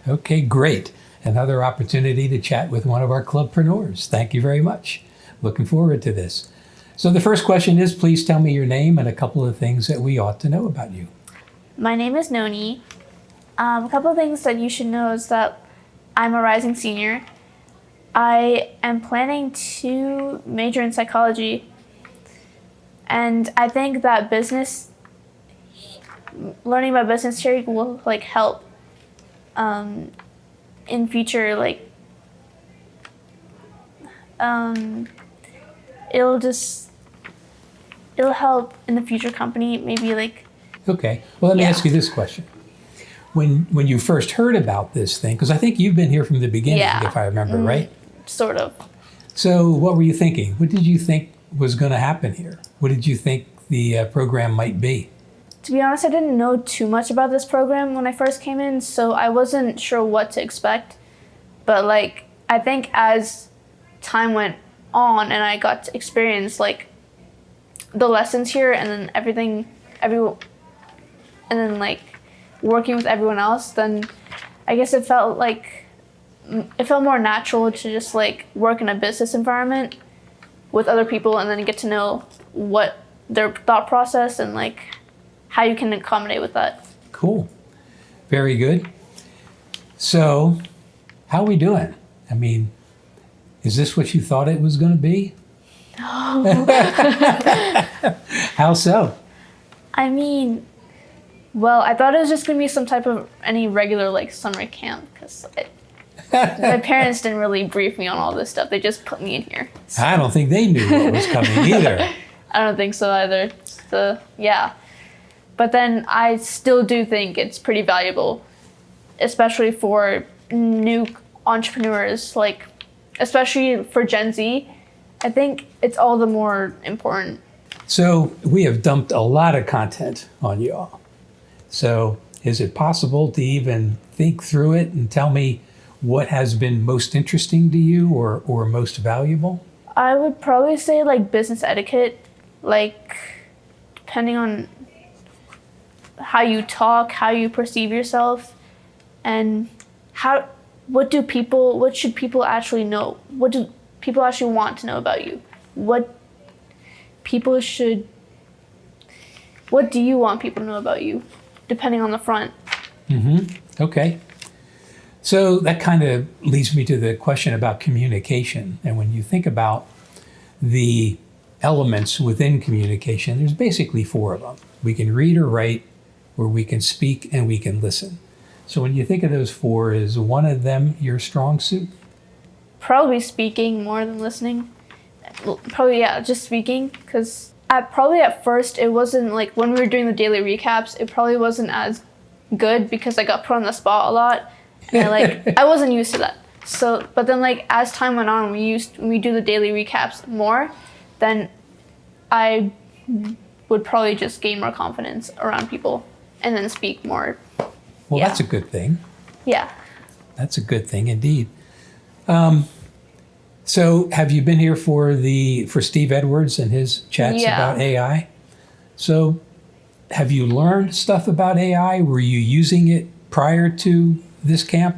Okay, great. Another opportunity to chat with one of our Klubpreneurs. Thank you very much. Looking forward to this. So the first question is, please tell me your name and a couple of things that we ought to know about you. My name is Noni. A couple of things that you should know is that I'm a rising senior. I am planning to major in psychology. And I think that learning about business theory will help in future, it'll help in the future company, maybe Okay, well, let me ask you this question. When you first heard about this thing, because I think you've been here from the beginning, if I remember right? Sort of. So what were you thinking? What did you think was going to happen here? What did you think the program might be? To be honest, I didn't know too much about this program when I first came in, so I wasn't sure what to expect. But I think as time went on and I got to experience the lessons here and then working with everyone else, then I guess it felt more natural to just work in a business environment with other people and then get to know what their thought process and how you can accommodate with that. Cool. Very good. So, how are we doing? I mean, is this what you thought it was going to be? No. How so? I mean, well, I thought it was just going to be some type of any regular summer camp because my parents didn't really brief me on all this stuff. They just put me in here. So. I don't think they knew what was coming either. I don't think so either. So, yeah. But then I still do think it's pretty valuable, especially for new entrepreneurs, especially for Gen Z. I think it's all the more important. So we have dumped a lot of content on you all. So is it possible to even think through it and tell me what has been most interesting to you or most valuable? I would probably say business etiquette, depending on how you talk, how you perceive yourself, and what should people actually know? What do people actually want to know about you? What do you want people to know about you, depending on the front? Mm-hmm. Okay. So that kind of leads me to the question about communication. And when you think about the elements within communication, there's basically 4 of them. We can read or write, or we can speak, and we can listen. So when you think of those 4, is one of them your strong suit? Probably speaking more than listening. Probably, yeah, just speaking. Because at first, it wasn't when we were doing the daily recaps, it probably wasn't as good because I got put on the spot a lot. And I wasn't used to that. So, but then as time went on, we do the daily recaps more, then I would probably just gain more confidence around people and then speak more. Well, that's a good thing. Yeah. That's a good thing indeed. So have you been here for Steve Edwards and his chats about AI? So have you learned stuff about AI? Were you using it prior to this camp?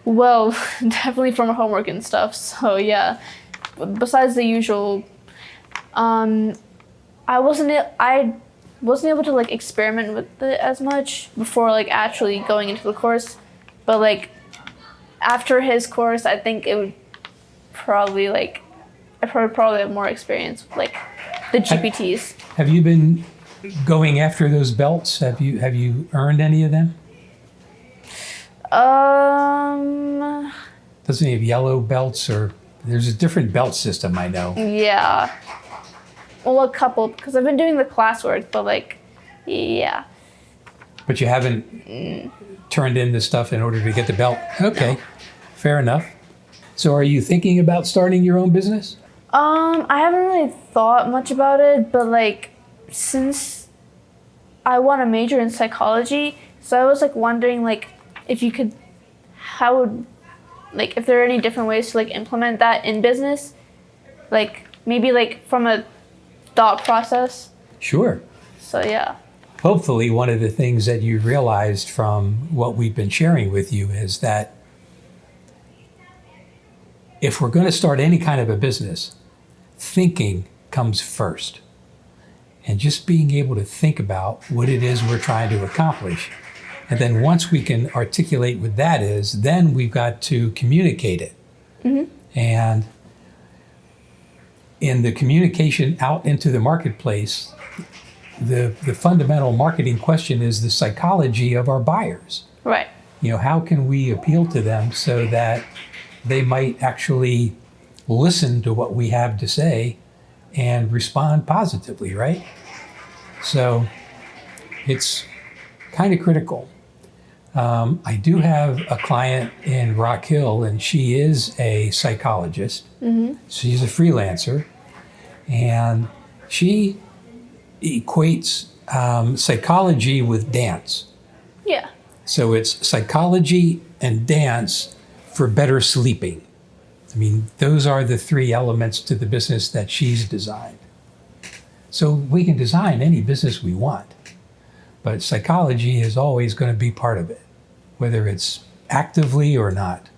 Well, definitely from homework and stuff. So yeah, besides the usual, I wasn't able to experiment with it as much before actually going into the course. But after his course, I think it would probably I probably have more experience with the GPTs. Have you been going after those belts? Have you earned any of them? Doesn't he have yellow belts, or there's a different belt system I know? Yeah. Well, a couple, because I've been doing the classwork, but yeah. But you haven't turned in the stuff in order to get the belt? Okay, fair enough. So are you thinking about starting your own business? I haven't really thought much about it, but since I want to major in psychology, so I was wondering if you could, if there are any different ways to implement that in business, maybe from a thought process. Sure. So yeah. hopefully one of the things that you realized from what we've been sharing with you is that if we're going to start any kind of a business, thinking comes first. And just being able to think about what it is we're trying to accomplish. And then once we can articulate what that is, then we've got to communicate it. And in the communication out into the marketplace, the fundamental marketing question is the psychology of our buyers. Right. You know, how can we appeal to them so that they might actually listen to what we have to say and respond positively, right? So it's kind of critical. I do have a client in Rock Hill, and she is a psychologist. She's a freelancer, and she equates psychology with dance. Yeah. So it's psychology and dance for better sleeping. I mean, those are the three elements to the business that she's designed. So we can design any business we want, but psychology is always going to be part of it, whether it's actively or not.